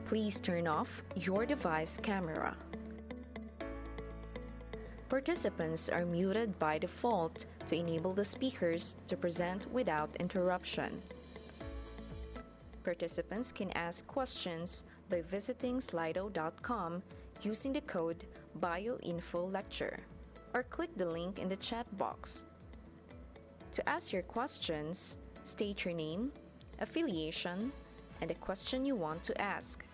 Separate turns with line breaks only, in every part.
Please turn off your device camera. Participants are muted by default to enable the speakers to present without interruption. Participants can ask questions by visiting slido.com using the code Bioinfo-Lecture or click the link in the chat box. To ask your questions, state your name, affiliation, and the question you want to ask.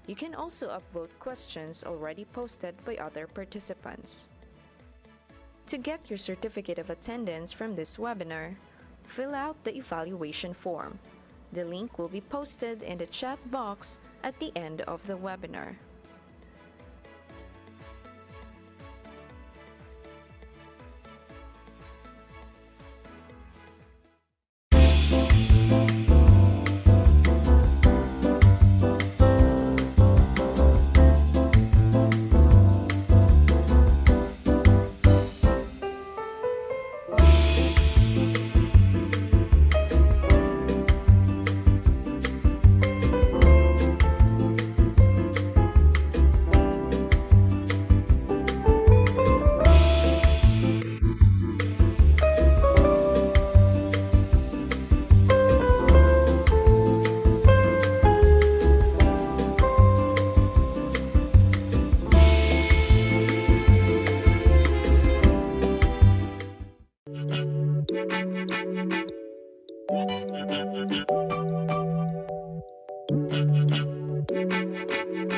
You can also upvote questions already posted by other participants. To get your certificate of attendance from this webinar, fill out the evaluation form. The link will be posted in the chat box at the end of the webinar.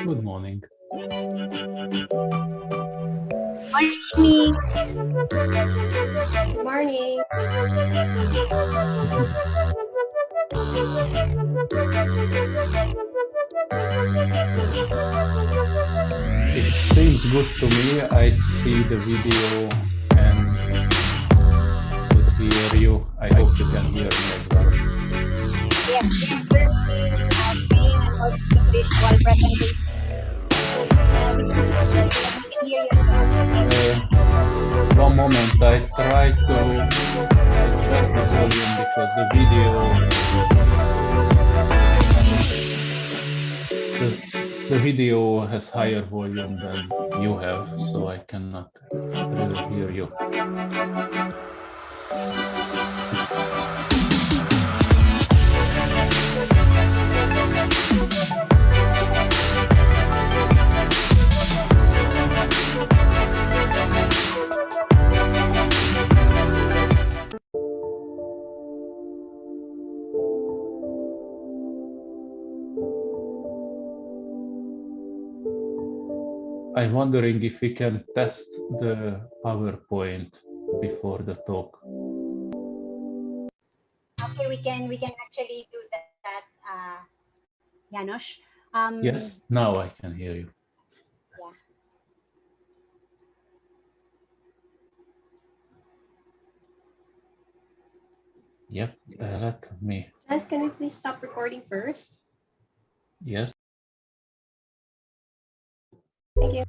Good morning.
Morning. Good morning.
It seems good to me. I see the video and could hear you. I hope you can hear me as well.
Yes, we are currently doing an audio-visual presentation. We can hear you as well.
One moment, I try to adjust the volume because the video has higher volume than you have, so I cannot really hear you. I'm wondering if we can test the PowerPoint before the talk.
Okay, we can actually do that, Janos.
Yes, now I can hear you.
Yeah.
Yep, let me.
Jess, can we please stop recording first?
Yes.
Thank you.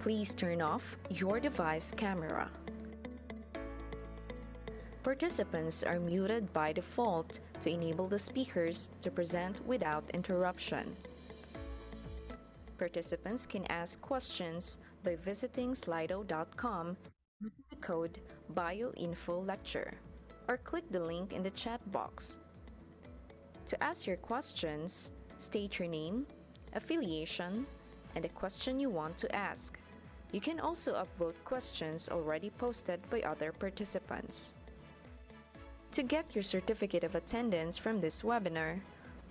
Please turn off your device camera. Participants are muted by default to enable the speakers to present without interruption. Participants can ask questions by visiting slido.com using the code Bioinfolecture or click the link in the chat box. To ask your questions, state your name, affiliation, and the question you want to ask. You can also upvote questions already posted by other participants. To get your certificate of attendance from this webinar,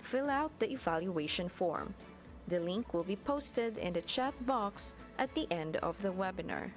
fill out the evaluation form. The link will be posted in the chat box at the end of the webinar.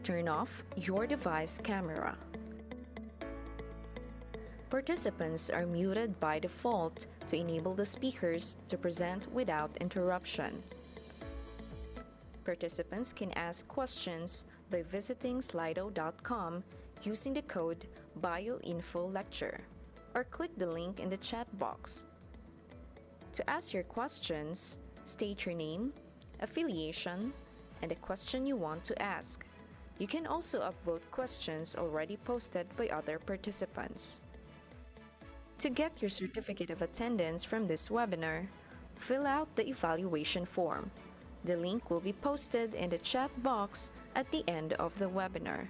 turn off your device camera. Participants are muted by default to enable the speakers to present without interruption. Participants can ask questions by visiting slido.com using the code Bioinfo-Lecture, or click the link in the chat box. To ask your questions, state your name, affiliation, and the question you want to ask. You can also upvote questions already posted by other participants. To get your certificate of attendance from this webinar, fill out the evaluation form. The link will be posted in the chat box at the end of the webinar.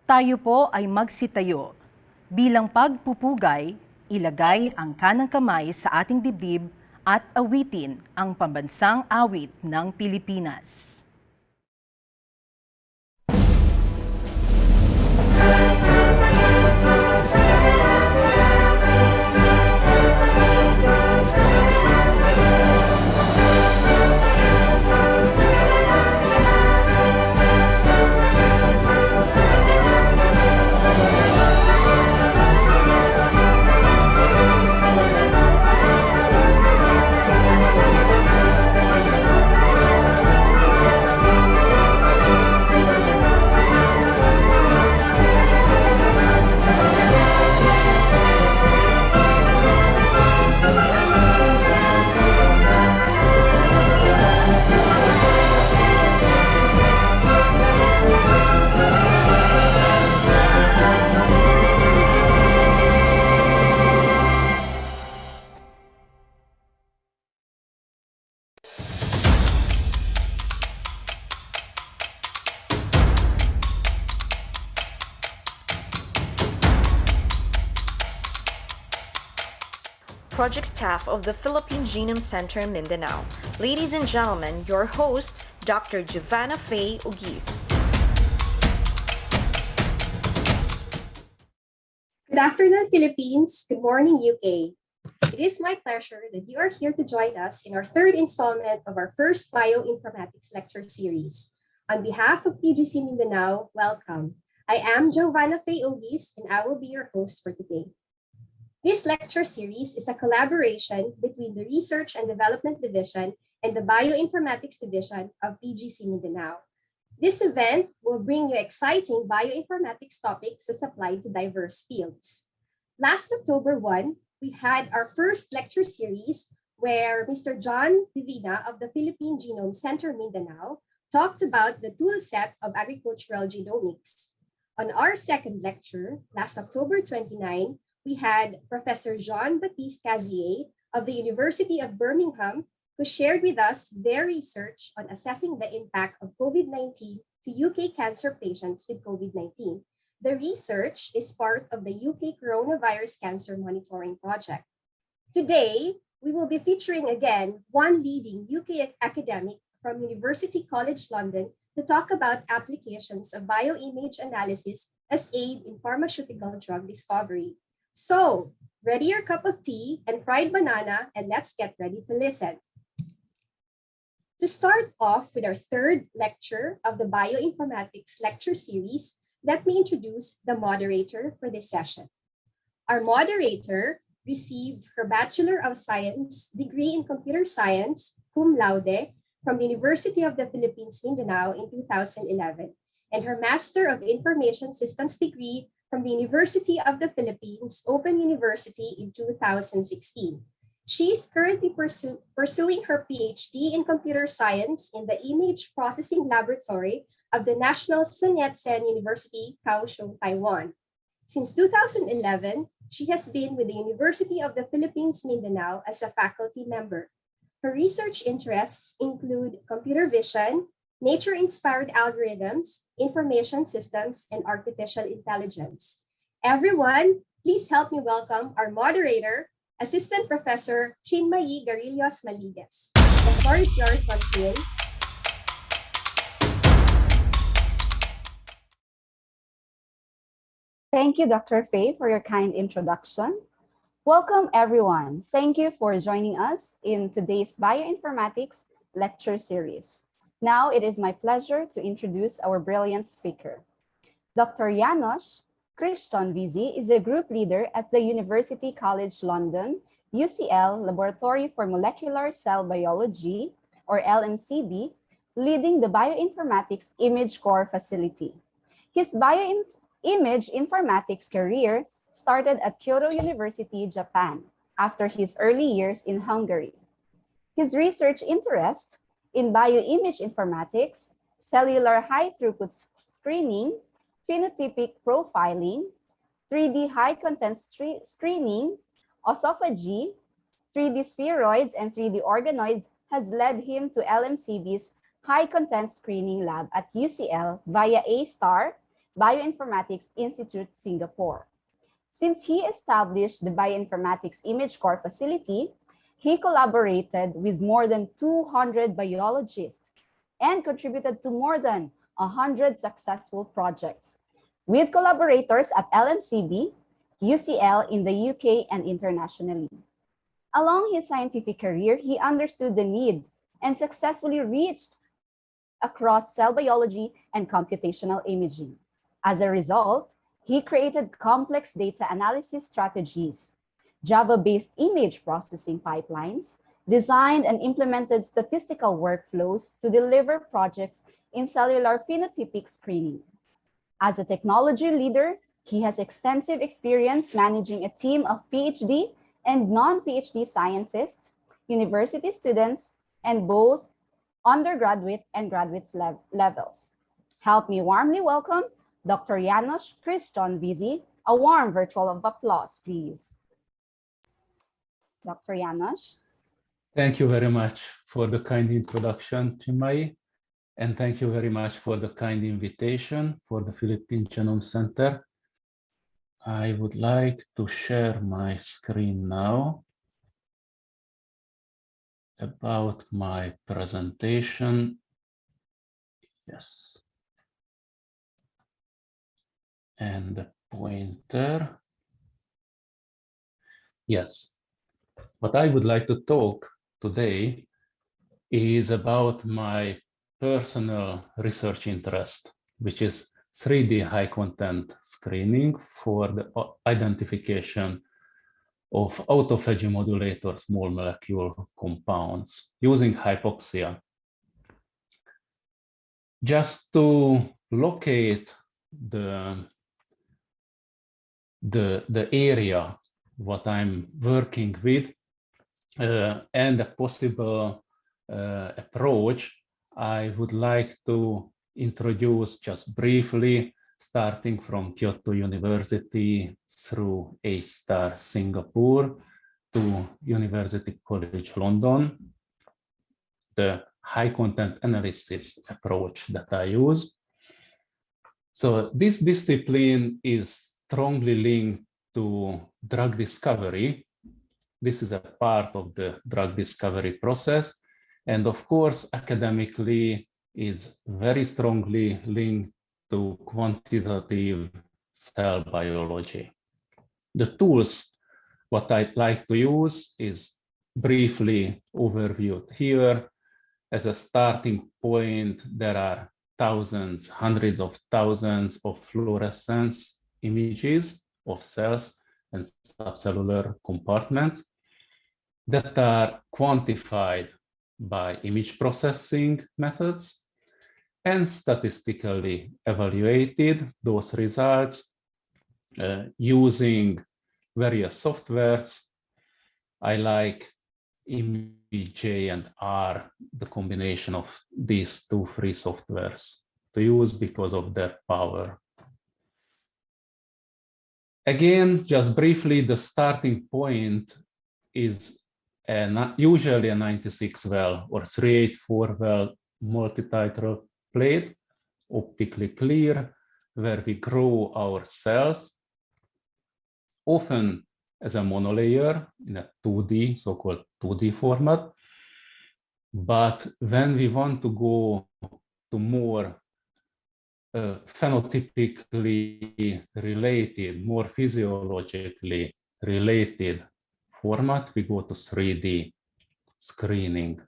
Tayo po ay magsitayo. Bilang pagpupugay, ilagay ang kanang kamay sa ating dibdib at awitin ang pambansang awit ng Pilipinas.
Project staff of the Philippine Genome Center, Mindanao. Ladies and gentlemen, your host, Dr. Giovanna Faye Ugis.
Good afternoon, Philippines. Good morning, UK. It is my pleasure that you are here to join us in our third installment of our first Bioinformatics Lecture Series. On behalf of PGC Mindanao, welcome. I am Giovanna Faye Ugis, and I will be your host for today. This lecture series is a collaboration between the Research and Development Division and the Bioinformatics Division of PGC Mindanao. This event will bring you exciting bioinformatics topics as applied to diverse fields. Last October 1, we had our first lecture series where Mr. John Divina of the Philippine Genome Center, Mindanao, talked about the toolset of agricultural genomics. On our second lecture, last October 29, we had Professor Jean-Baptiste Cazier of the University of Birmingham, who shared with us their research on assessing the impact of COVID-19 to UK cancer patients with COVID-19. The research is part of the UK Coronavirus Cancer Monitoring Project. Today, we will be featuring again one leading UK academic from University College London to talk about applications of bioimage analysis as aid in pharmaceutical drug discovery. So, ready your cup of tea and fried banana, and let's get ready to listen. To start off with our third lecture of the Bioinformatics Lecture Series, let me introduce the moderator for this session. Our moderator received her Bachelor of Science degree in Computer Science, cum laude, from the University of the Philippines, Mindanao in 2011, and her Master of Information Systems degree from the University of the Philippines, Open University in 2016. She is currently pursuing her PhD in Computer Science in the Image Processing Laboratory of the National Sun Yat-sen University, Kaohsiung, Taiwan. Since 2011, she has been with the University of the Philippines, Mindanao as a faculty member. Her research interests include computer vision, nature-inspired algorithms, information systems, and artificial intelligence. Everyone, please help me welcome our moderator, Assistant Professor Cinmayii Mnaliguez. The floor is yours, Ma'am Chin.
Thank you, Dr. Faye, for your kind introduction. Welcome, everyone. Thank you for joining us in today's Bioinformatics Lecture Series. Now, it is my pleasure to introduce our brilliant speaker. Dr. JANOS-KRISTON VIZI is a group leader at the University College London, UCL Laboratory for Molecular Cell Biology, or LMCB, leading the Bioinformatics Image Core facility. His Bioimage informatics career started at Kyoto University, Japan, after his early years in Hungary. His research interest in bioimage informatics, cellular high-throughput screening, phenotypic profiling, 3D high-content screening, autophagy, 3D spheroids, and 3D organoids has led him to LMCB's high-content screening lab at UCL via A*STAR Bioinformatics Institute, Singapore. Since he established the Bioinformatics Image Core facility, he collaborated with more than 200 biologists and contributed to more than 100 successful projects with collaborators at LMCB, UCL in the UK, and internationally. Along his scientific career, he understood the need and successfully reached across cell biology and computational imaging. As a result, he created complex data analysis strategies, Java-based image processing pipelines, designed and implemented statistical workflows to deliver projects in cellular phenotypic screening. As a technology leader, he has extensive experience managing a team of PhD and non-PhD scientists, university students, and both undergraduate and graduate levels. Help me warmly welcome Dr. JANOS-KRISTON VIZI. A warm virtual of applause, please. Dr. Janos.
Thank you very much for the kind introduction, Cinmayii, and thank you very much for the kind invitation for the Philippine Genome Center. I would like to share my screen now about my presentation. Yes. And the pointer. Yes. What I would like to talk today is about my personal research interest, which is 3D high content screening for the identification of autophagy modulator small molecule compounds using hypoxia. Just to locate the area what I'm working with and a possible approach, I would like to introduce just briefly starting from Kyoto University through A-Star Singapore to University College London. The high content analysis approach that I use. So this discipline is strongly linked to drug discovery. This is a part of the drug discovery process. And of course, academically is very strongly linked to quantitative cell biology. The tools, what I'd like to use is briefly overviewed here. As a starting point, there are thousands, hundreds of thousands of fluorescence images of cells and subcellular compartments that are quantified by image processing methods and statistically evaluated those results using various softwares. I like ImageJ and R, the combination of these two free softwares to use because of their power. Again, just briefly, the starting point is usually a 96 well or 384 well multititral plate, optically clear, where we grow our cells, often as a monolayer in a 2D, so-called 2D format. But when we want to go to more phenotypically related, more physiologically related format, we go to 3D screening.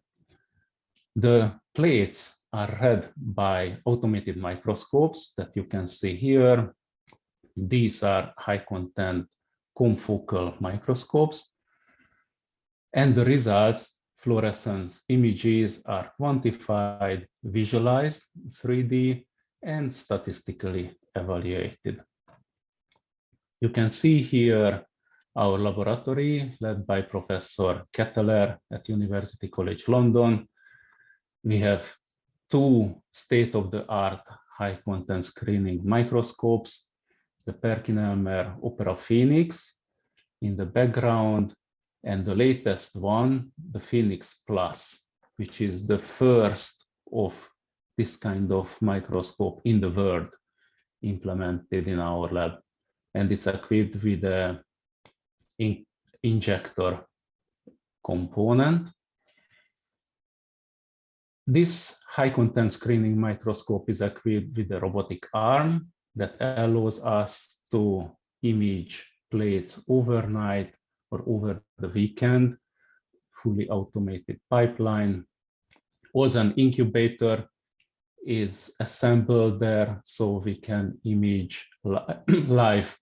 The plates are read by automated microscopes that you can see here. These are high content confocal microscopes. And the results, fluorescence images, are quantified, visualized 3D, and statistically evaluated. You can see here our laboratory led by Professor Ketteler at University College London. We have two state-of-the-art high-content screening microscopes, the Perkin-Elmer Opera Phoenix in the background, and the latest one, the Phoenix Plus, which is the first of this kind of microscope in the world implemented in our lab. And it's equipped with an injector component. This high-content screening microscope is equipped with a robotic arm that allows us to image plates overnight or over the weekend, fully automated pipeline. Also, an incubator is assembled there, so we can image live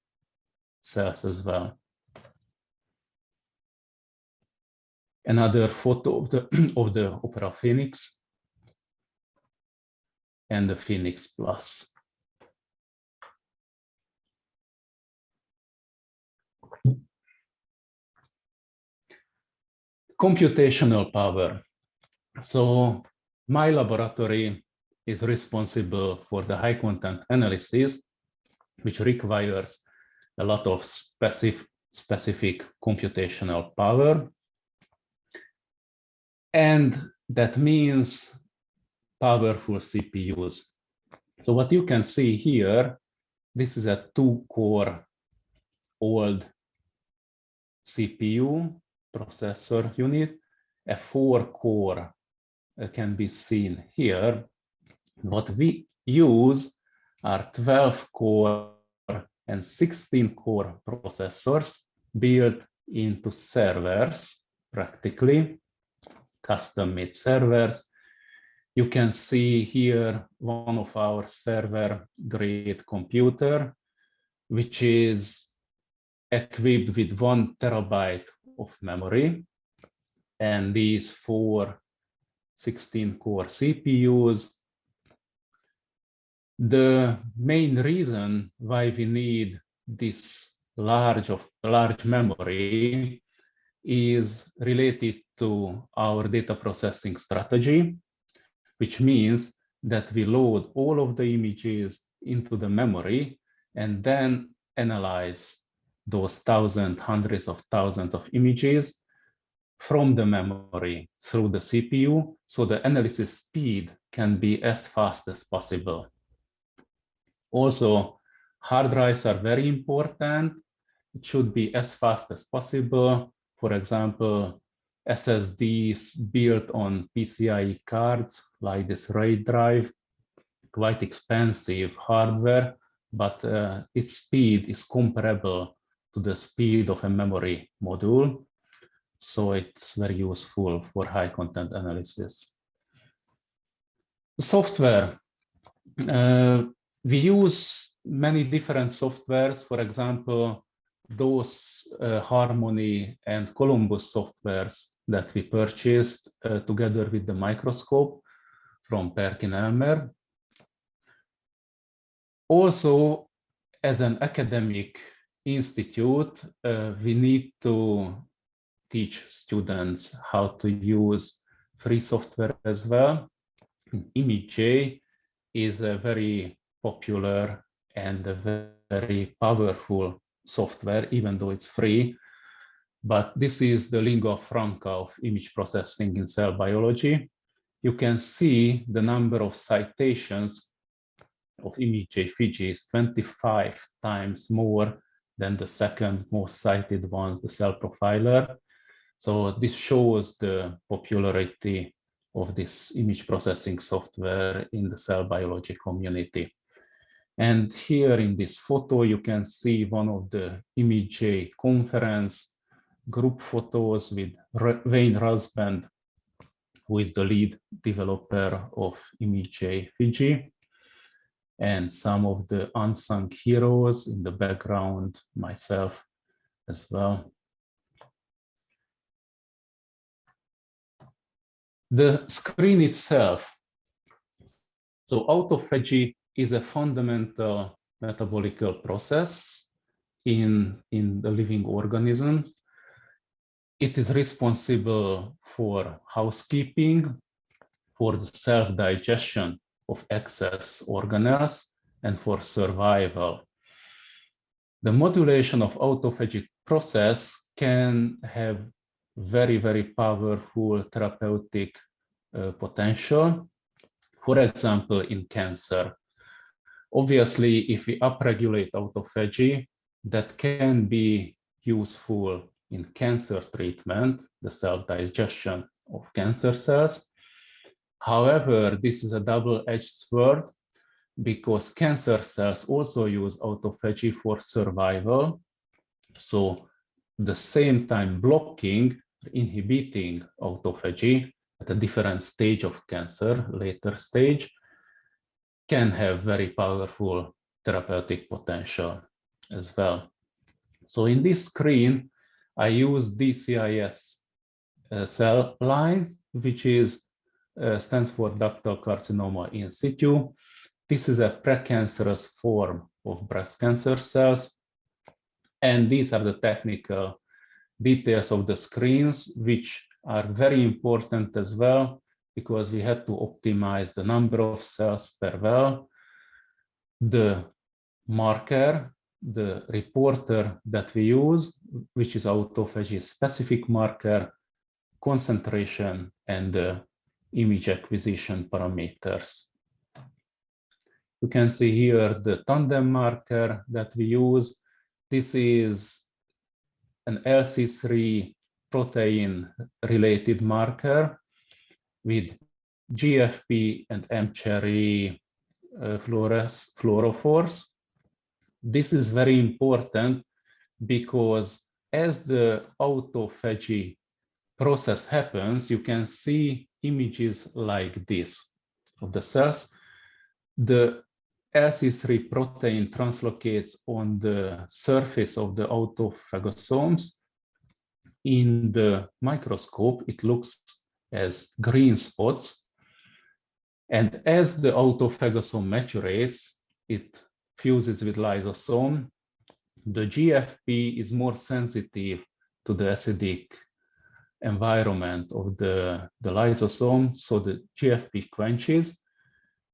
cells as well. Another photo of the Opera Phoenix and the Phoenix Plus. Computational power. So my laboratory is responsible for the high content analysis, which requires a lot of specific computational power. And that means powerful CPUs. So what you can see here, this is a 2-core old CPU processor unit. A 4-core can be seen here. What we use are 12-core and 16-core processors built into servers, practically custom-made servers. You can see here one of our server-grade computer, which is equipped with 1 terabyte of memory, and these 4 16-core CPUs. The main reason why we need this large memory is related to our data processing strategy, which means that we load all of the images into the memory and then analyze those thousands, hundreds of thousands of images from the memory through the CPU, so the analysis speed can be as fast as possible. Also, hard drives are very important. It should be as fast as possible. For example, SSDs built on PCIe cards like this RAID drive, quite expensive hardware, but its speed is comparable to the speed of a memory module. So it's very useful for high content analysis. Software. We use many different softwares. For example, those Harmony and Columbus softwares that we purchased together with the microscope from Perkin-Elmer. Also, as an academic institute, we need to teach students how to use free software as well. ImageJ is a very popular and a very powerful software, even though it's free. But this is the lingua franca of image processing in cell biology. You can see the number of citations of ImageJ VIZI is 25 times more than the second most cited ones, the Cell Profiler. So this shows the popularity of this image processing software in the cell biology community. And here in this photo, you can see one of the ImageJ conference group photos with Wayne Rasband, who is the lead developer of ImageJ VIZI, and some of the unsung heroes in the background, myself as well. The screen itself. So autophagy is a fundamental metabolical process in the living organisms. It is responsible for housekeeping, for the self-digestion of excess organelles, and for survival. The modulation of autophagic process can have very, very powerful therapeutic potential. For example, in cancer. Obviously, if we upregulate autophagy, that can be useful in cancer treatment, the self-digestion of cancer cells. However, this is a double-edged sword because cancer cells also use autophagy for survival. So the same time blocking, inhibiting autophagy at a different stage of cancer, later stage, can have very powerful therapeutic potential as well. So in this screen, I use DCIS cell line, which stands for ductal carcinoma in situ. This is a precancerous form of breast cancer cells. And these are the technical details of the screens, which are very important as well, because we had to optimize the number of cells per well, the marker, the reporter that we use, which is autophagy specific marker, concentration, and the image acquisition parameters. You can see here the tandem marker that we use. This is an LC3 protein related marker with GFP and mCherry fluorophores. This is very important because as the autophagy process happens, you can see images like this of the cells. The LC3 protein translocates on the surface of the autophagosomes. In the microscope, it looks as green spots. And as the autophagosome maturates, it fuses with lysosome. The GFP is more sensitive to the acidic environment of the lysosome, so the GFP quenches.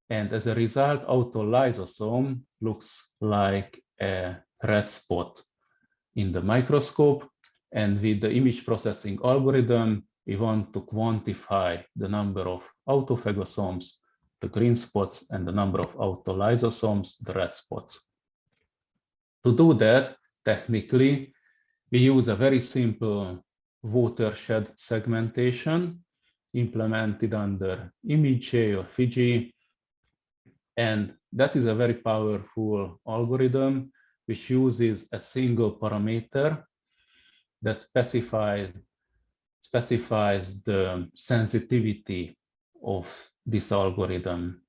And as a result, autolysosome looks like a red spot in the microscope. And with the image processing algorithm, we want to quantify the number of autophagosomes, the green spots, and the number of autolysosomes, the red spots. To do that, technically, we use a very simple watershed segmentation implemented under ImageJ or VIZI. And that is a very powerful algorithm which uses a single parameter that specifies the sensitivity of this algorithm.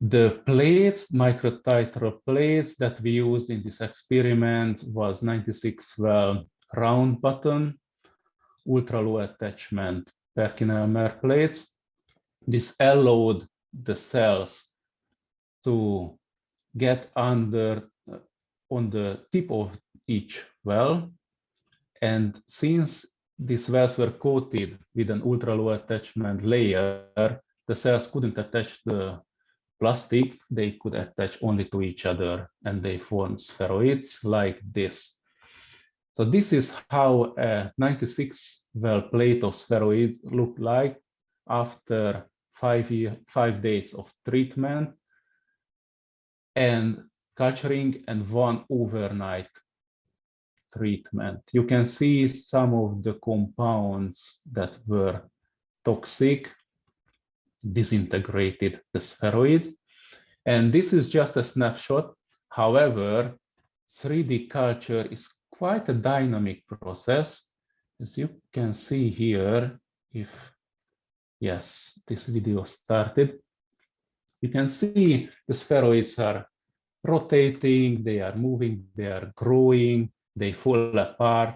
The plates, microtiter plates that we used in this experiment was 96 well round bottom, ultra low attachment Perkinelmer plates. This allowed the cells to get under on the tip of each well. And since these wells were coated with an ultra low attachment layer, the cells couldn't attach the plastic, they could attach only to each other, and they form spheroids like this. So this is how a 96 well plate of spheroids looked like after 5 days of treatment and culturing and 1 overnight treatment. You can see some of the compounds that were toxic disintegrated the spheroid. And this is just a snapshot. However, 3D culture is quite a dynamic process. As you can see here, if, yes, this video started, you can see the spheroids are rotating, they are moving, they are growing, they fall apart.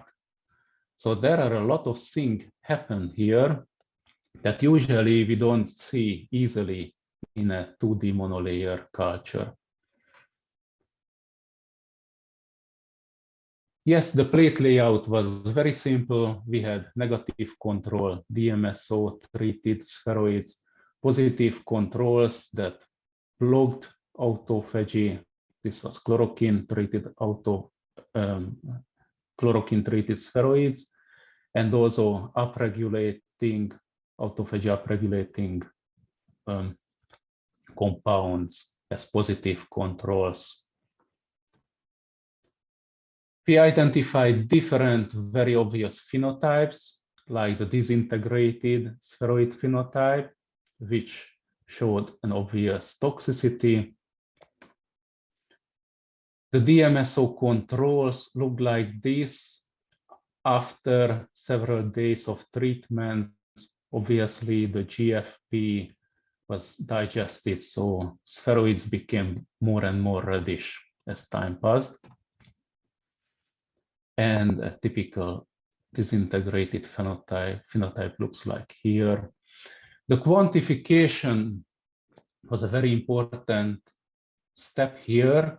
So there are a lot of things happen here that usually we don't see easily in a 2D monolayer culture. Yes, the plate layout was very simple. We had negative control, DMSO treated spheroids, positive controls that blocked autophagy. This was chloroquine treated chloroquine treated spheroids, and also upregulating autophagy upregulating compounds as positive controls. We identified different very obvious phenotypes, like the disintegrated spheroid phenotype, which showed an obvious toxicity. The DMSO controls look like this after several days of treatment. Obviously, the GFP was digested, so spheroids became more and more reddish as time passed. And a typical disintegrated phenotype looks like here. The quantification was a very important step here.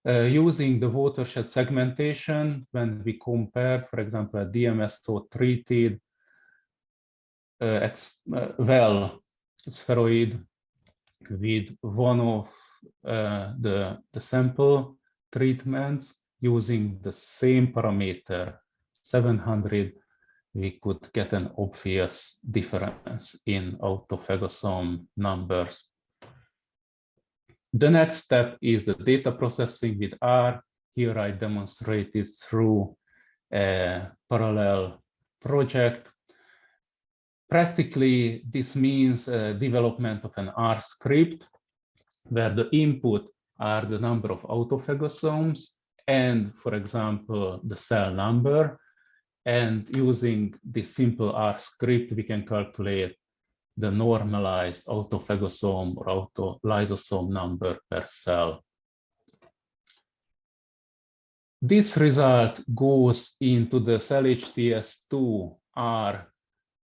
Using the watershed segmentation, when we compared, for example, a DMSO treated well spheroid with one of the sample treatments using the same parameter, 700, we could get an obvious difference in autophagosome numbers. The next step is the data processing with R. Here I demonstrated through a parallel project. Practically, this means development of an R script where the input are the number of autophagosomes and, for example, the cell number. And using this simple R script, we can calculate the normalized autophagosome or autolysosome number per cell. This result goes into the CellHTS2 R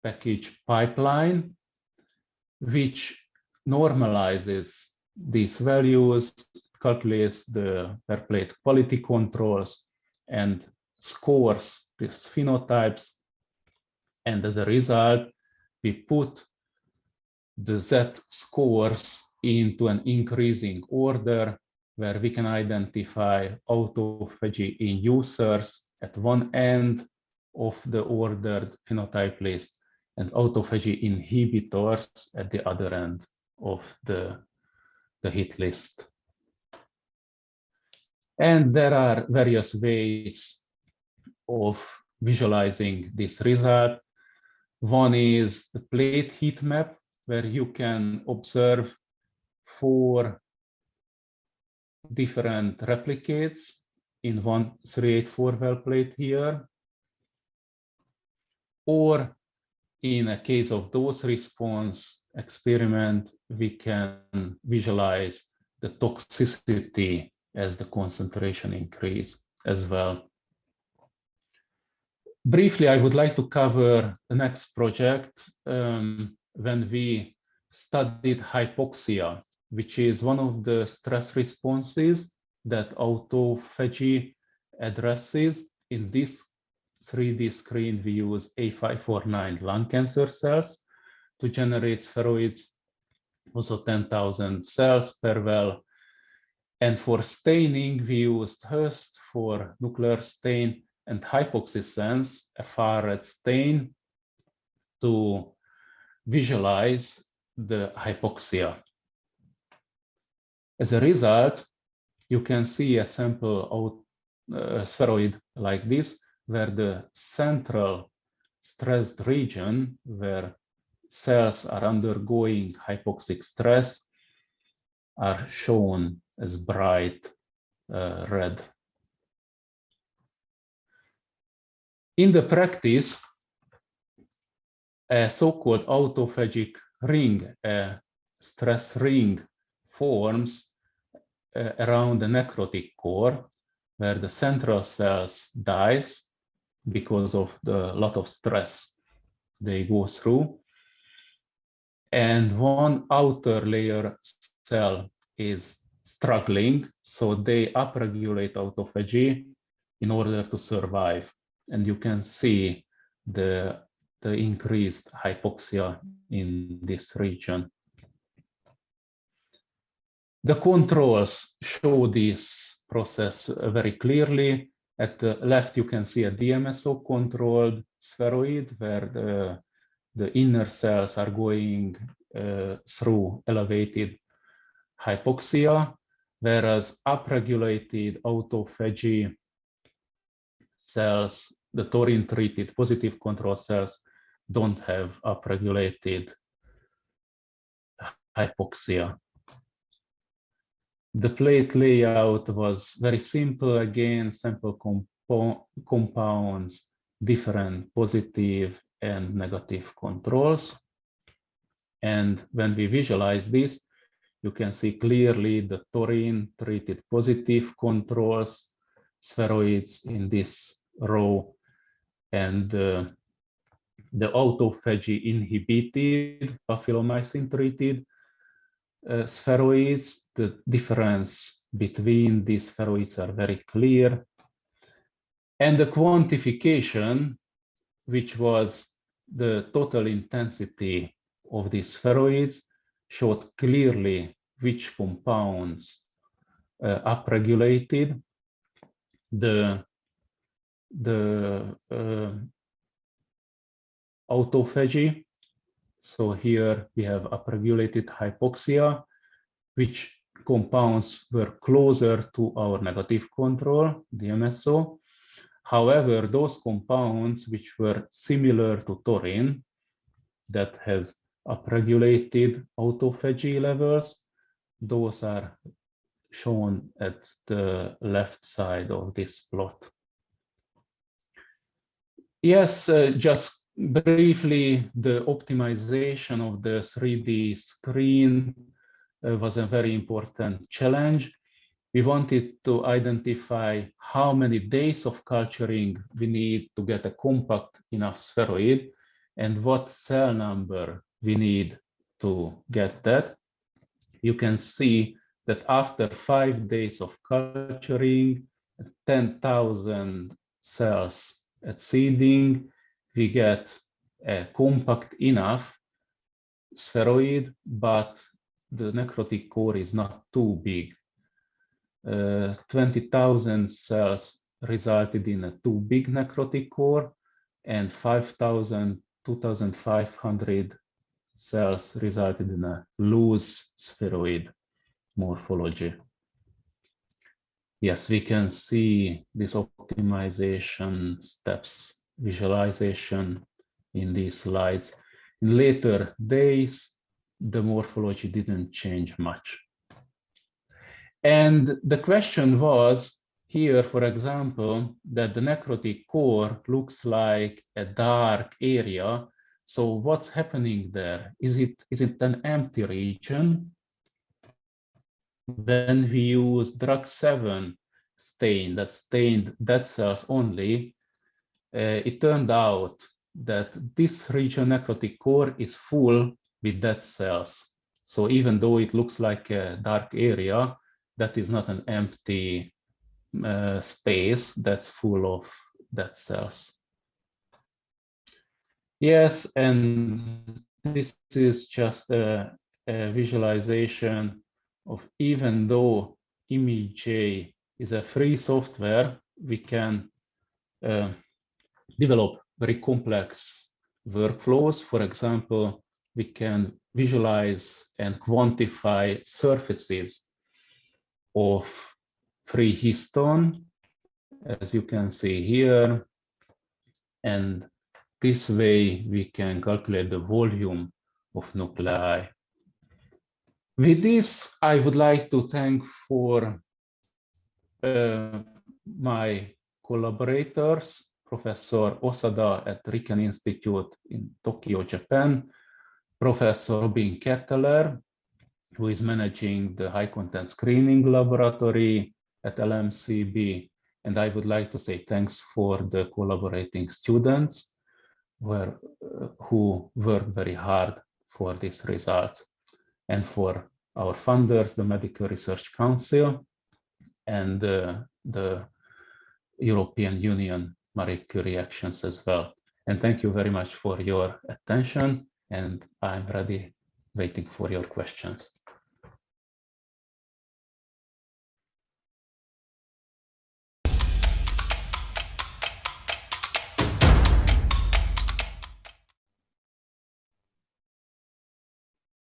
package pipeline, which normalizes these values, calculates the per plate quality controls, and scores these phenotypes. And as a result, we put the z-scores into an increasing order, where we can identify autophagy in users at one end of the ordered phenotype list and autophagy inhibitors at the other end of the hit list. And there are various ways of visualizing this result. One is the plate heat map, where you can observe 4 different replicates in one 384 well plate here. Or in a case of dose response experiment, we can visualize the toxicity as the concentration increase as well. Briefly, I would like to cover the next project when we studied hypoxia, which is one of the stress responses that autophagy addresses. In this 3D screen, we use A549 lung cancer cells to generate spheroids, also 10,000 cells per well. And for staining, we used Asst for nuclear stain and hypoxia a far-red stain to visualize the hypoxia. As a result, you can see a sample spheroid like this, where the central stressed region, where cells are undergoing hypoxic stress, are shown as bright red. In the practice, a so-called autophagic ring, a stress ring, forms around the necrotic core, where the central cells dies because of the lot of stress they go through, and one outer layer cell is struggling, so they upregulate autophagy in order to survive. And you can see the increased hypoxia in this region. The controls show this process very clearly. At the left, you can see a DMSO-controlled spheroid, where the inner cells are going through elevated hypoxia, whereas upregulated autophagy cells, the taurine-treated positive control cells, don't have upregulated hypoxia. The plate layout was very simple. Again, sample compounds, different positive and negative controls. And when we visualize this, you can see clearly the taurine-treated positive controls, spheroids in this row, and the autophagy inhibited, baphyllomycin-treated spheroids. The difference between these spheroids are very clear. And the quantification, which was the total intensity of these spheroids, showed clearly which compounds upregulated the autophagy. So here we have upregulated hypoxia, which compounds were closer to our negative control, DMSO. However, those compounds which were similar to taurine, that has upregulated autophagy levels, those are shown at the left side of this plot. Yes, just briefly, the optimization of the 3D screen was a very important challenge. We wanted to identify how many days of culturing we need to get a compact enough spheroid, and what cell number we need to get that. You can see that after 5 days of culturing, 10,000 cells at seeding, we get a compact enough spheroid, but the necrotic core is not too big. 20,000 cells resulted in a too big necrotic core, and 5,000, 2,500 cells resulted in a loose spheroid morphology. Yes, we can see this optimization steps visualization in these slides. In later days, the morphology didn't change much. And the question was here, for example, that the necrotic core looks like a dark area. So what's happening there? Is it an empty region? When we use drug 7 stain that stained dead cells only, it turned out that this region necrotic core is full with dead cells. So even though it looks like a dark area, that is not an empty space that's full of dead cells. Yes, and this is just a visualization of, even though ImageJ is a free software, we can develop very complex workflows. For example, we can visualize and quantify surfaces of free histone, as you can see here. And this way we can calculate the volume of nuclei. With this, I would like to thank for my collaborators, Professor Osada at Riken Institute in Tokyo, Japan, Professor Robin Ketteler, who is managing the high content screening laboratory at LMCB. And I would like to say thanks for the collaborating students who worked very hard for this result, and for our funders, the Medical Research Council and the European Union Marie Curie actions as well. And thank you very much for your attention, and I'm ready, waiting for your questions.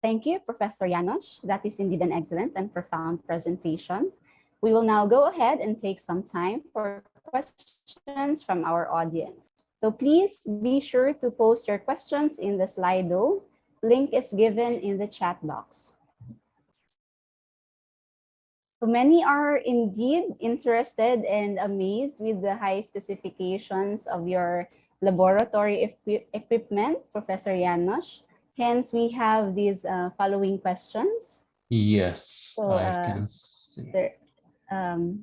Thank you, Professor Janos. That is indeed an excellent and profound presentation. We will now go ahead and take some time for questions from our audience. So please be sure to post your questions in the Slido. Link is given in the chat box. So many are indeed interested and amazed with the high specifications of your laboratory equipment, Professor Janos. Hence, we have these following questions.
Yes,
So,
I can see.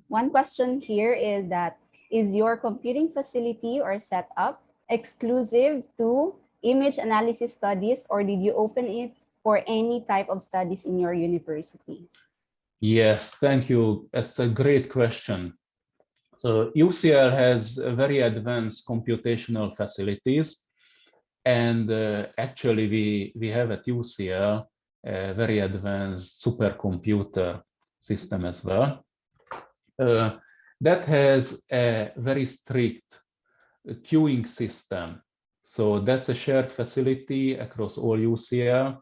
One question here is that, is your computing facility or setup exclusive to image analysis studies, or did you open it for any type of studies in your university?
Yes, thank you. That's a great question. So UCL has very advanced computational facilities. And actually, we have at UCL a very advanced supercomputer system as well. That has a very strict queuing system. So that's a shared facility across all UCL,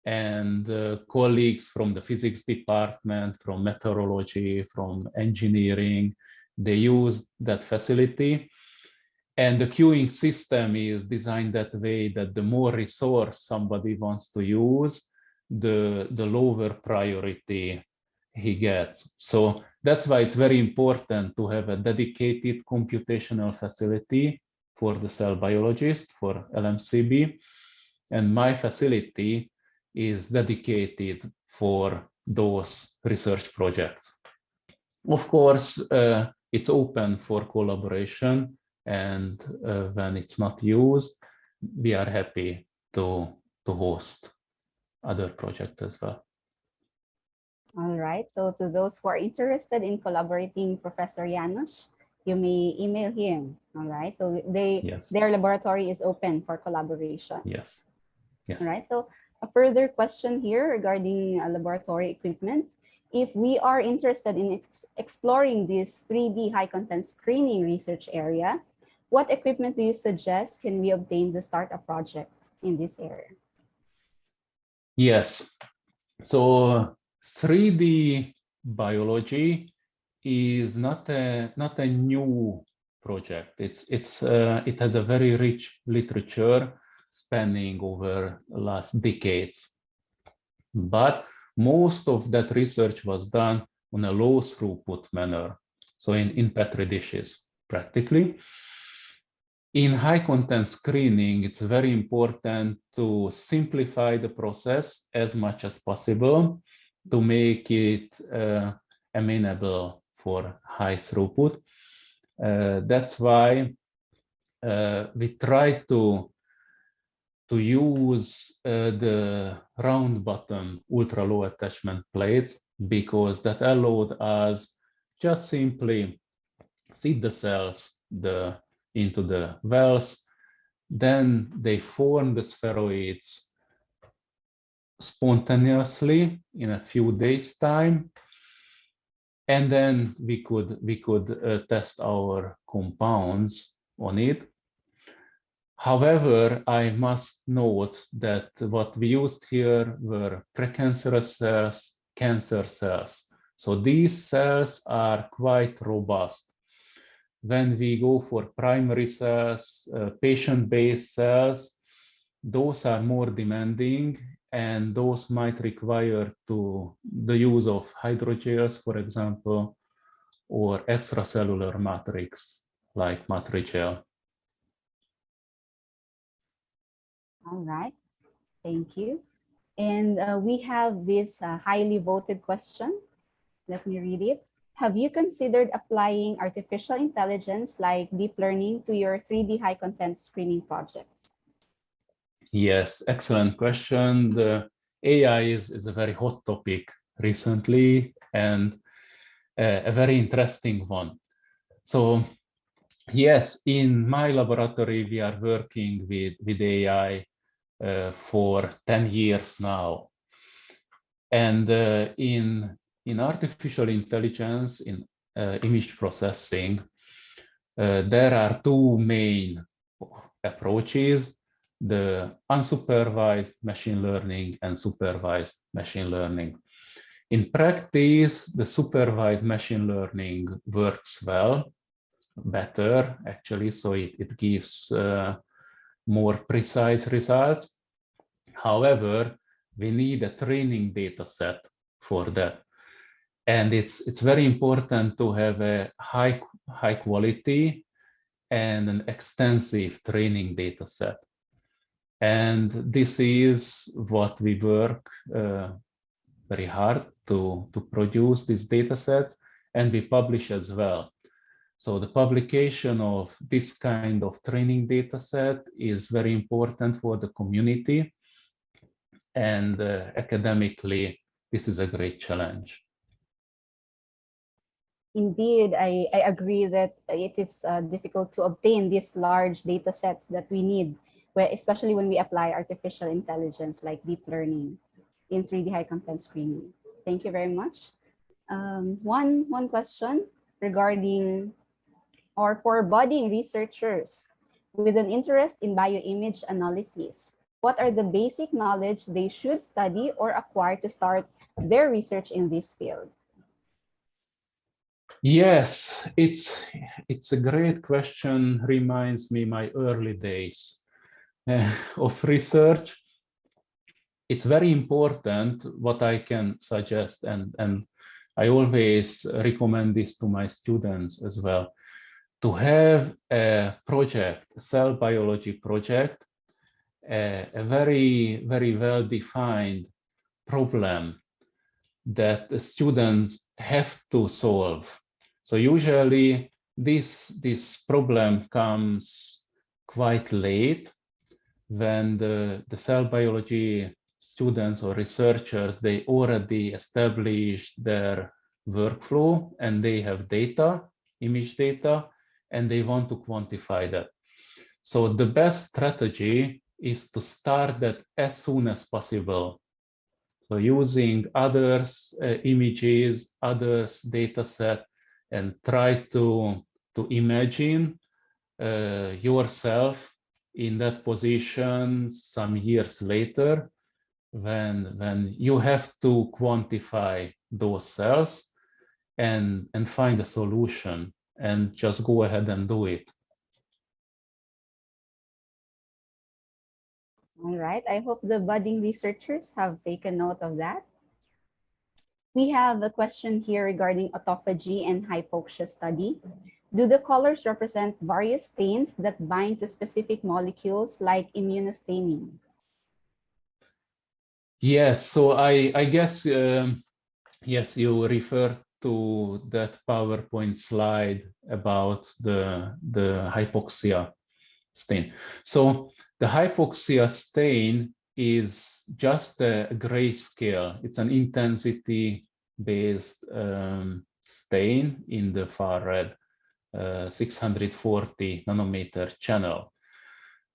and colleagues from the physics department, from meteorology, from engineering, they use that facility. And the queuing system is designed that way that the more resource somebody wants to use, the lower priority he gets. So that's why it's very important to have a dedicated computational facility for the cell biologist, for LMCB. And my facility is dedicated for those research projects. Of course, it's open for collaboration. And when it's not used, we are happy to host other projects as well.
All right. So to those who are interested in collaborating Professor Janos, you may email him. All right. So their laboratory is open for collaboration.
Yes. Yes.
All right. So A further question here regarding laboratory equipment. If we are interested in exploring this 3D high content screening research area, what equipment do you suggest can we obtain to start a project in this area?
Yes, so 3D biology is not a new project. It has a very rich literature spanning over the last decades. But most of that research was done on a low throughput manner, so in Petri dishes, practically. In high content screening, it's very important to simplify the process as much as possible to make it amenable for high throughput. That's why we try to use the round bottom ultra low attachment plates, because that allowed us just simply seed the cells into the wells. Then they form the spheroids spontaneously in a few days' time. And then we could test our compounds on it. However, I must note that what we used here were precancerous cells, cancer cells. So these cells are quite robust. When we go for primary cells, patient-based cells, those are more demanding, and those might require the use of hydrogels, for example, or extracellular matrix like matrigel.
All right, thank you. And we have this highly voted question. Let me read it. Have you considered applying artificial intelligence like deep learning to your 3D high content screening projects?
Yes, excellent question. The AI is a very hot topic recently, and a very interesting one. So yes, in my laboratory, we are working with AI for 10 years now. And in artificial intelligence, in image processing, there are two main approaches: the unsupervised machine learning and supervised machine learning. In practice, the supervised machine learning works better actually, so it gives more precise results. However, we need a training data set for that. And it's very important to have a high quality and an extensive training data set. And this is what we work very hard to produce these data sets, and we publish as well. So the publication of this kind of training data set is very important for the community, and academically, this is a great challenge.
Indeed, I agree that it is difficult to obtain these large data sets that we need, especially when we apply artificial intelligence like deep learning in 3D high content screening. Thank you very much. One question regarding, or for budding researchers with an interest in bioimage analysis, what are the basic knowledge they should study or acquire to start their research in this field?
Yes, it's a great question. Reminds me my early days of research. It's very important what I can suggest, and I always recommend this to my students as well, to have a project, a cell biology project, a very, very well-defined problem that the students have to solve. So usually this problem comes quite late, when the cell biology students or researchers, they already established their workflow and they have data, image data, and they want to quantify that. So the best strategy is to start that as soon as possible. So using others' images, others' data set, and try to imagine yourself in that position some years later, when you have to quantify those cells and find a solution, and just go ahead and do it.
All right, I hope the budding researchers have taken note of that. We have a question here regarding autophagy and hypoxia study. Do the colors represent various stains that bind to specific molecules like immunostaining?
Yes, so I guess, yes, you refer to that PowerPoint slide about the hypoxia stain. So the hypoxia stain is just a grayscale. It's an intensity-based stain in the far red 640 nanometer channel.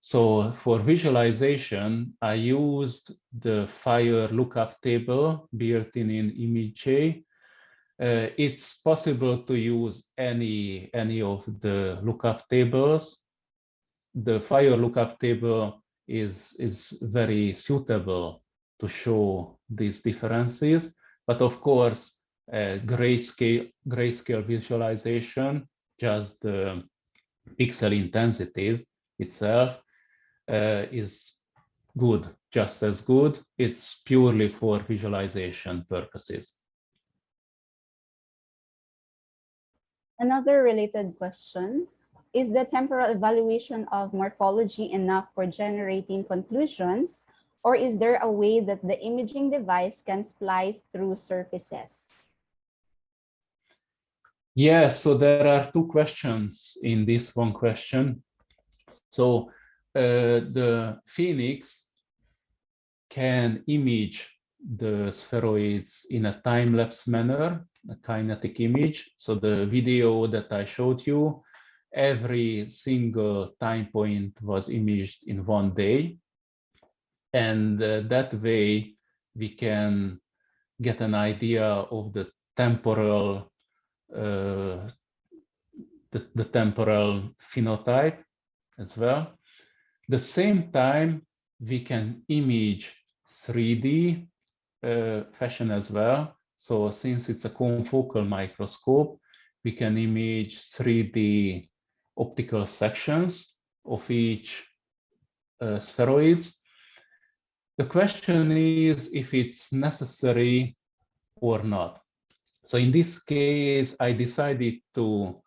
So for visualization, I used the Fire lookup table built in ImageJ. It's possible to use any of the lookup tables. The Fire lookup table is very suitable to show these differences, but of course, grayscale visualization, just the pixel intensities itself, is good, just as good. It's purely for visualization purposes.
Another related question, is the temporal evaluation of morphology enough for generating conclusions, or is there a way that the imaging device can splice through surfaces?
Yes, so there are two questions in this one question. So the Phoenix can image the spheroids in a time-lapse manner, a kinetic image. So the video that I showed you, every single time point was imaged in one day. And that way we can get an idea of the temporal the temporal phenotype as well. The same time, we can image 3D fashion as well. So since it's a confocal microscope, we can image 3D optical sections of each spheroids. The question is if it's necessary or not. So in this case, I decided to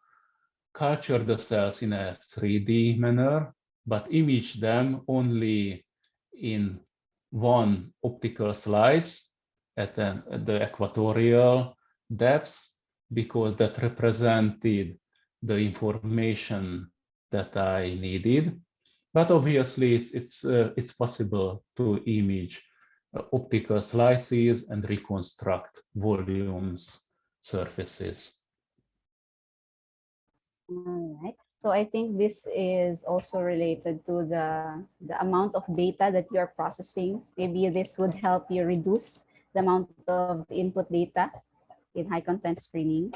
culture the cells in a 3D manner, but image them only in one optical slice at the equatorial depths, because that represented the information that I needed. But obviously, it's possible to image optical slices and reconstruct volumes, surfaces.
All right. So I think this is also related to the amount of data that you are processing. Maybe this would help you reduce the amount of input data in high content screening.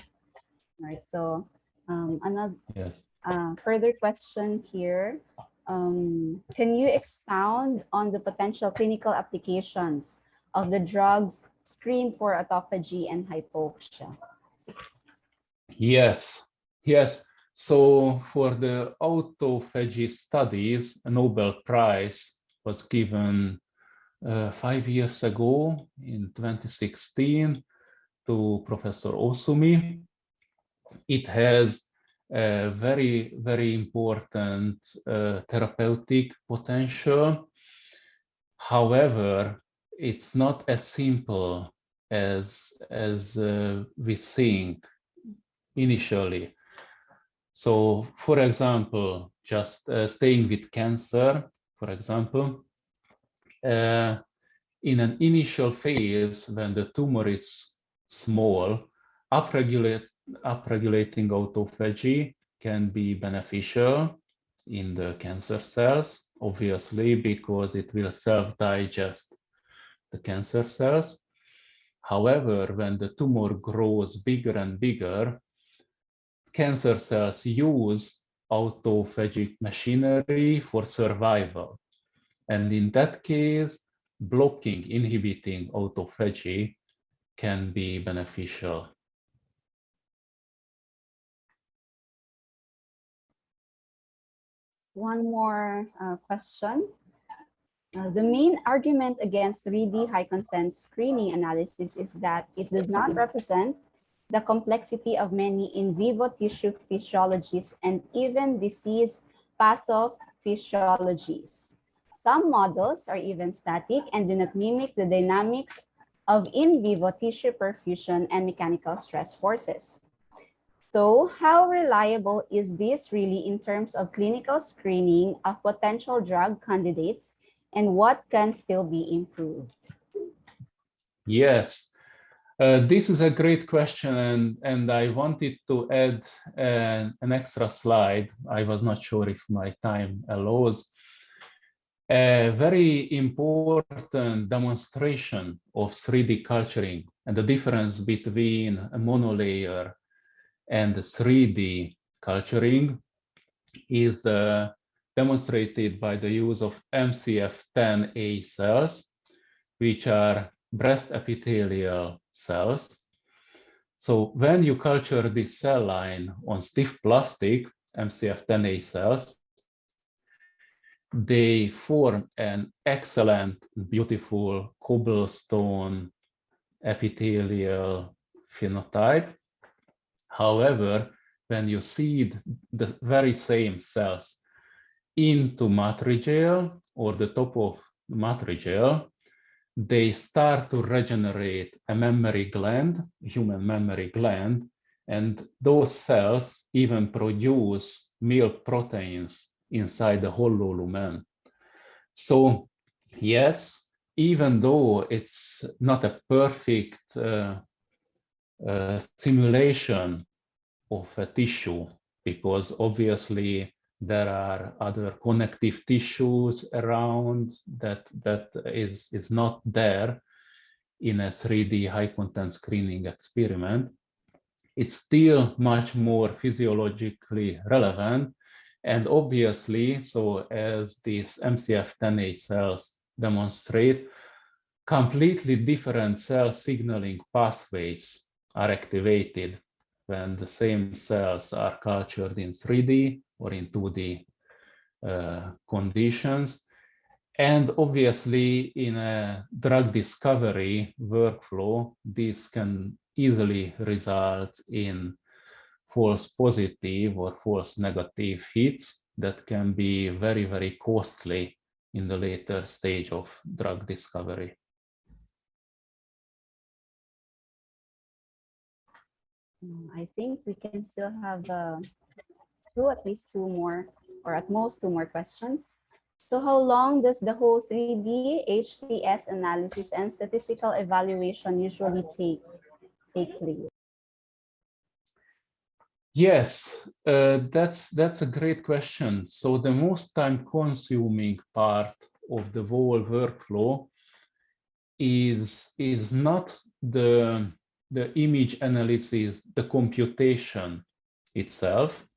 All right. So another further question here. Can you expound on the potential clinical applications of the drugs screened for autophagy and hypoxia?
Yes, yes. So for the autophagy studies, a Nobel Prize was given 5 years ago in 2016 to Professor Osumi. It has a very, very important therapeutic potential. However, it's not as simple as we think initially. So, for example, just staying with cancer, for example, in an initial phase, when the tumor is small, upregulating autophagy can be beneficial in the cancer cells. obviously, because it will self-digest the cancer cells. However, when the tumor grows bigger and bigger, cancer cells use autophagic machinery for survival. And in that case, inhibiting autophagy can be beneficial.
One more question. The main argument against 3D high-content screening analysis is that it does not represent the complexity of many in vivo tissue physiologies and even disease pathophysiologies. Some models are even static and do not mimic the dynamics of in vivo tissue perfusion and mechanical stress forces. So how reliable is this really in terms of clinical screening of potential drug candidates, and what can still be improved?
Yes, this is a great question, and I wanted to add an extra slide. I was not sure if my time allows. A very important demonstration of 3D culturing and the difference between a monolayer and 3D culturing is demonstrated by the use of MCF10A cells, which are breast epithelial cells. So when you culture this cell line on stiff plastic, MCF10A cells, they form an excellent, beautiful cobblestone epithelial phenotype. However, when you seed the very same cells into matrigel or the top of matrigel, they start to regenerate a mammary gland, human mammary gland, and those cells even produce milk proteins inside the hollow lumen. So yes, even though it's not a perfect simulation of a tissue, because obviously there are other connective tissues around that is not there in a 3D high content screening experiment, it's still much more physiologically relevant. And obviously, so as these MCF10A cells demonstrate, completely different cell signaling pathways are activated when the same cells are cultured in 3D or in 2D conditions. And obviously, in a drug discovery workflow, this can easily result in false positive or false negative hits that can be very, very costly in the later stage of drug discovery.
I think we can still have at least two more, or at most two more questions. So how long does the whole 3D HCS analysis and statistical evaluation usually take place?
Yes, that's a great question. So the most time-consuming part of the whole workflow is not the image analysis, the computation itself.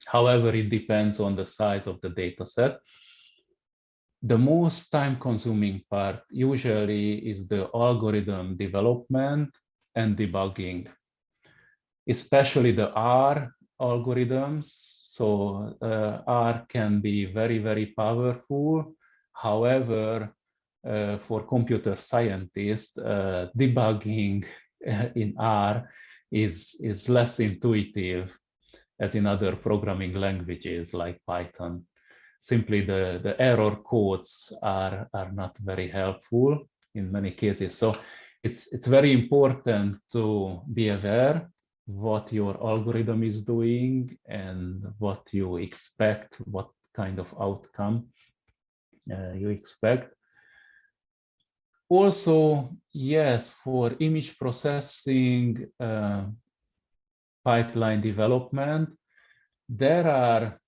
However, it depends on the size of the data set. The most time-consuming part usually is the algorithm development and debugging, especially the R algorithms. So R can be very, very powerful. However, for computer scientists, debugging in R is less intuitive as in other programming languages like Python. Simply the error codes are not very helpful in many cases. So it's very important to be aware what your algorithm is doing and what you expect, what kind of outcome you expect. Also, yes, for image processing pipeline development, there are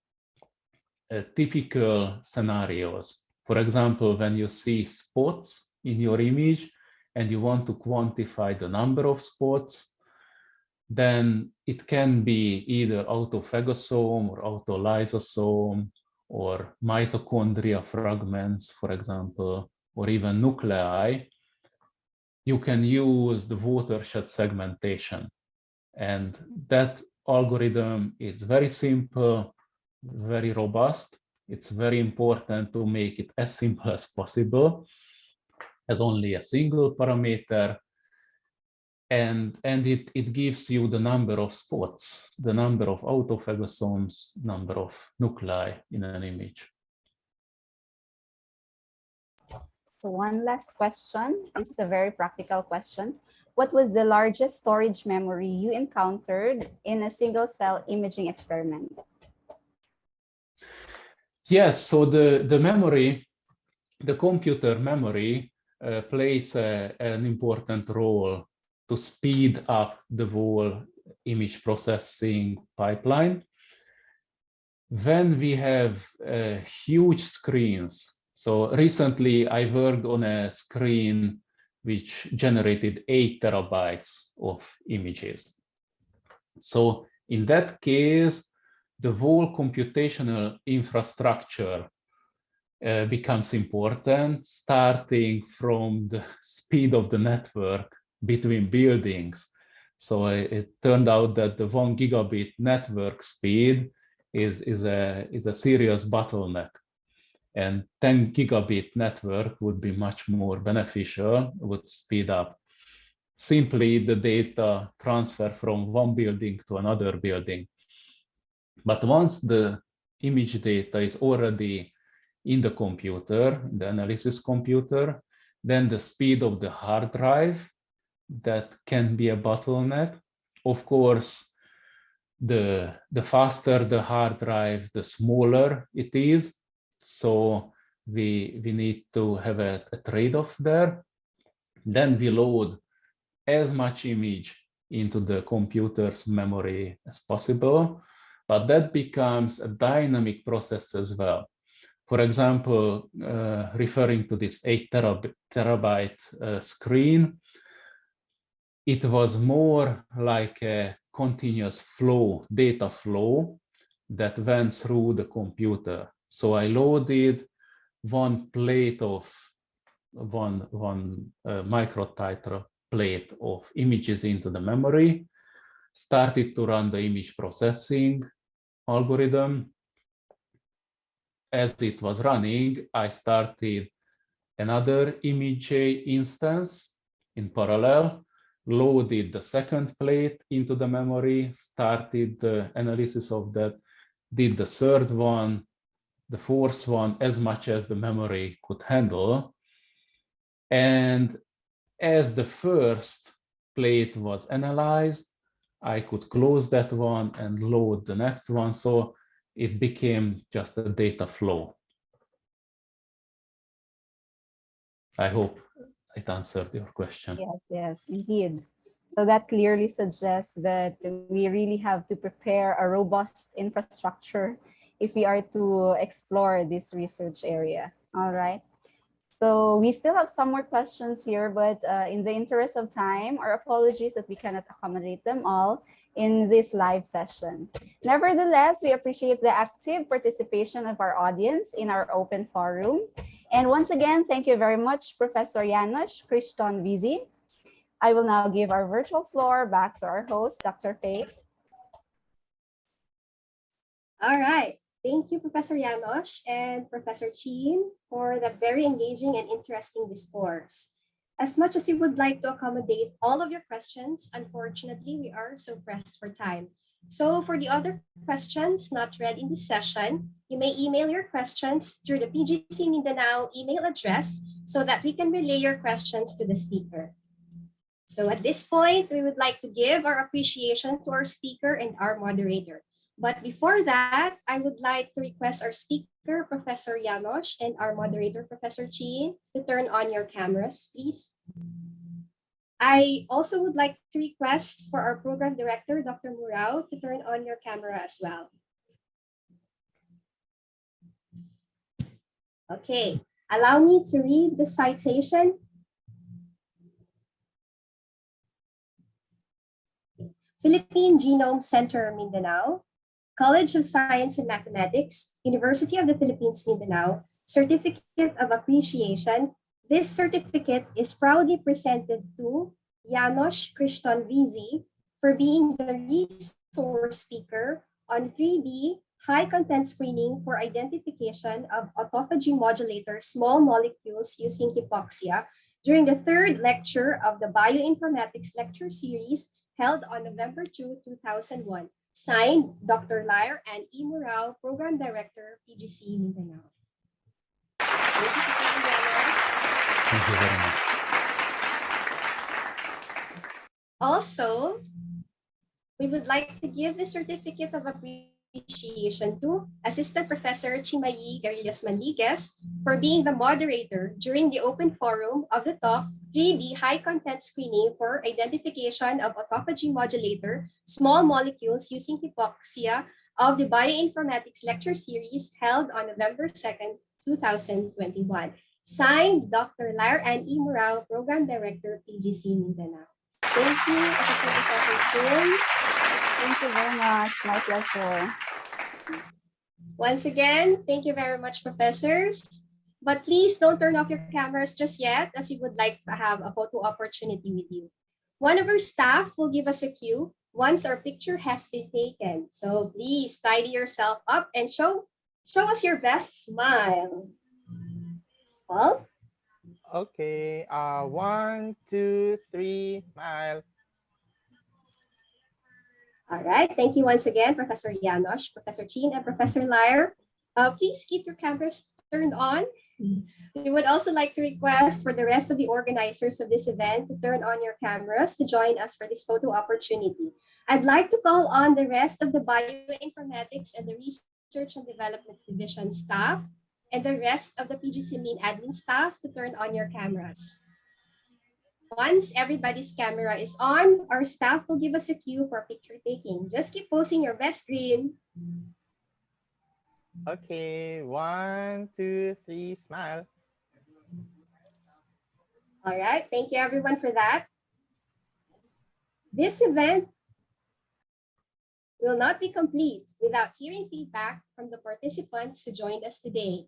typical scenarios. For example, when you see spots in your image and you want to quantify the number of spots, then it can be either autophagosome or autolysosome or mitochondria fragments, for example, or even nuclei. You can use the watershed segmentation. And that algorithm is very simple, very robust. It's very important to make it as simple as possible, as only a single parameter. And it gives you the number of spots, the number of autophagosomes, number of nuclei in an image.
So one last question. This is a very practical question. What was the largest storage memory you encountered in a single cell imaging experiment?
Yes, so the memory, the computer memory plays an important role to speed up the whole image processing pipeline. When we have huge screens, so recently I worked on a screen which generated 8 terabytes of images. So in that case, the whole computational infrastructure becomes important, starting from the speed of the network between buildings. So it turned out that the 1 gigabit network speed is a serious bottleneck. And 10 gigabit network would be much more beneficial, would speed up simply the data transfer from one building to another building. But once the image data is already in the computer, the analysis computer, then the speed of the hard drive, that can be a bottleneck. Of course, the faster the hard drive, the smaller it is. So we need to have a trade-off there. Then we load as much image into the computer's memory as possible, but that becomes a dynamic process as well. For example, referring to this 8 terabyte screen, it was more like a continuous flow, data flow that went through the computer. So I loaded one plate of one microtiter plate of images into the memory, started to run the image processing algorithm. As it was running, I started another image instance in parallel, loaded the second plate into the memory, started the analysis of that, did the third one, the fourth one, as much as the memory could handle. And as the first plate was analyzed, I could close that one and load the next one. So it became just a data flow. I hope it answered your question.
Yes, yes, indeed. So that clearly suggests that we really have to prepare a robust infrastructure if we are to explore this research area. All right. So we still have some more questions here, but in the interest of time, our apologies that we cannot accommodate them all in this live session. Nevertheless, we appreciate the active participation of our audience in our open forum. And once again, thank you very much, Professor JANOS-KRISTON, VIZI. I will now give our virtual floor back to our host, Dr. Faye.
All right. Thank you, Professor Janos and Professor Chin, for that very engaging and interesting discourse. As much as we would like to accommodate all of your questions, unfortunately, we are so pressed for time. So for the other questions not read in this session, you may email your questions through the PGC Mindanao email address so that we can relay your questions to the speaker. So at this point, we would like to give our appreciation to our speaker and our moderator. But before that, I would like to request our speaker, Professor Janos, and our moderator, Professor Chin, to turn on your cameras, please. I also would like to request for our program director, Dr. Murao, to turn on your camera as well. Okay, allow me to read the citation. Philippine Genome Center, Mindanao, College of Science and Mathematics, University of the Philippines, Mindanao, Certificate of Appreciation. This certificate is proudly presented to JANOS-KRISTON VIZI for being the resource speaker on 3D high-content screening for identification of autophagy modulator small molecules using hypoxia during the third lecture of the Bioinformatics Lecture Series held on November 2, 2001. Signed, Dr. Lyre and E. Murao, Program Director, PGC Mindanao. Thank you, Professor Yana.
Thank you very much.
Also, we would like to give the certificate of appreciation to Assistant Professor Cinmayii Mnaliguez for being the moderator during the open forum of the talk 3D high-content screening for identification of autophagy modulator small molecules using hypoxia of the Bioinformatics Lecture Series held on November 2nd, 2021. Signed, Dr. Lyre and E. Murao, Program Director, PGC Mindanao. Thank you, Assistant Professor Kim.
Thank you very much. My pleasure.
Once again, thank you very much, professors. But please don't turn off your cameras just yet, as we would like to have a photo opportunity with you. One of our staff will give us a cue once our picture has been taken. So please tidy yourself up and show us your best smile. Well,
Okay, 1, 2, 3, smile.
all right, thank you once again, Professor Janos, Professor Chin, and Professor Lyre. Please keep your cameras turned on. We would also like to request for the rest of the organizers of this event to turn on your cameras to join us for this photo opportunity. I'd like to call on the rest of the Bioinformatics and the Research and Development Division staff and the rest of the PGC Min admin staff to turn on your cameras. Once everybody's camera is on, our staff will give us a cue for picture taking. Just keep posing your best screen.
Okay, 1, 2, 3, smile.
All right, thank you everyone for that. This event will not be complete without hearing feedback from the participants who joined us today.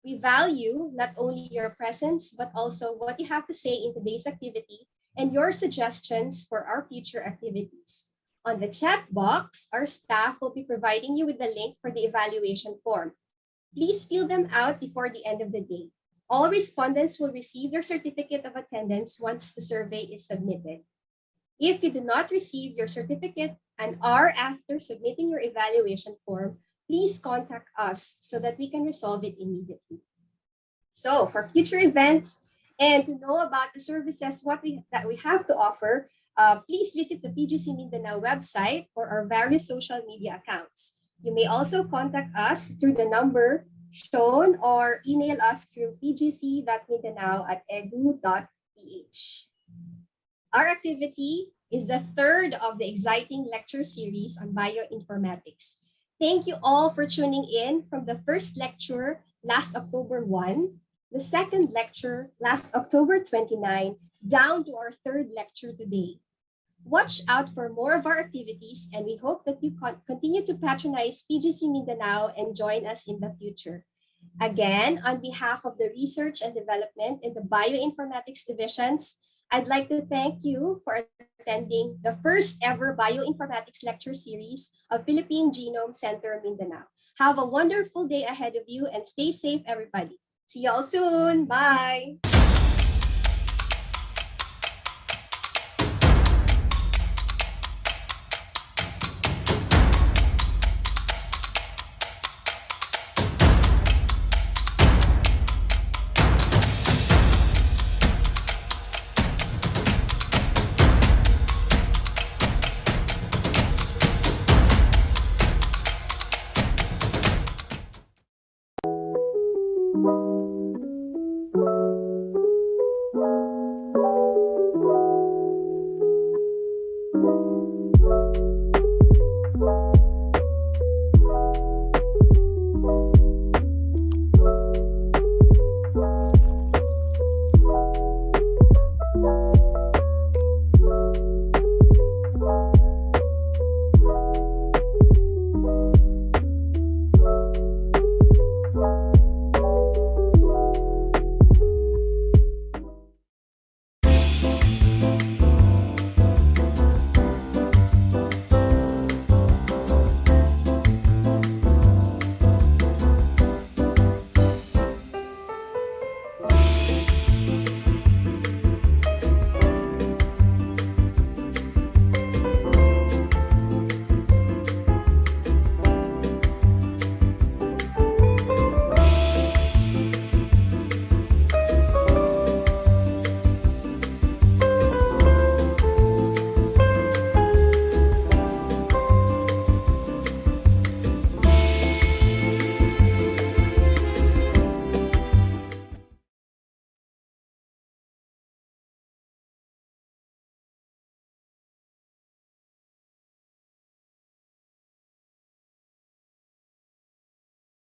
We value not only your presence, but also what you have to say in today's activity and your suggestions for our future activities. On the chat box, our staff will be providing you with the link for the evaluation form. Please fill them out before the end of the day. All respondents will receive their certificate of attendance once the survey is submitted. If you do not receive your certificate and are after submitting your evaluation form, please contact us so that we can resolve it immediately. So for future events and to know about the services that we have to offer, please visit the PGC Mindanao website or our various social media accounts. You may also contact us through the number shown or email us through pgc.mindanao@edu.ph. Our activity is the third of the exciting lecture series on bioinformatics. Thank you all for tuning in from the first lecture last October 1, the second lecture last October 29, down to our third lecture today. Watch out for more of our activities, and we hope that you continue to patronize PGC Mindanao and join us in the future. Again, on behalf of the Research and Development in the Bioinformatics divisions, I'd like to thank you for attending the first ever Bioinformatics Lecture Series of Philippine Genome Center, Mindanao. Have a wonderful day ahead of you and stay safe, everybody. See you all soon. Bye.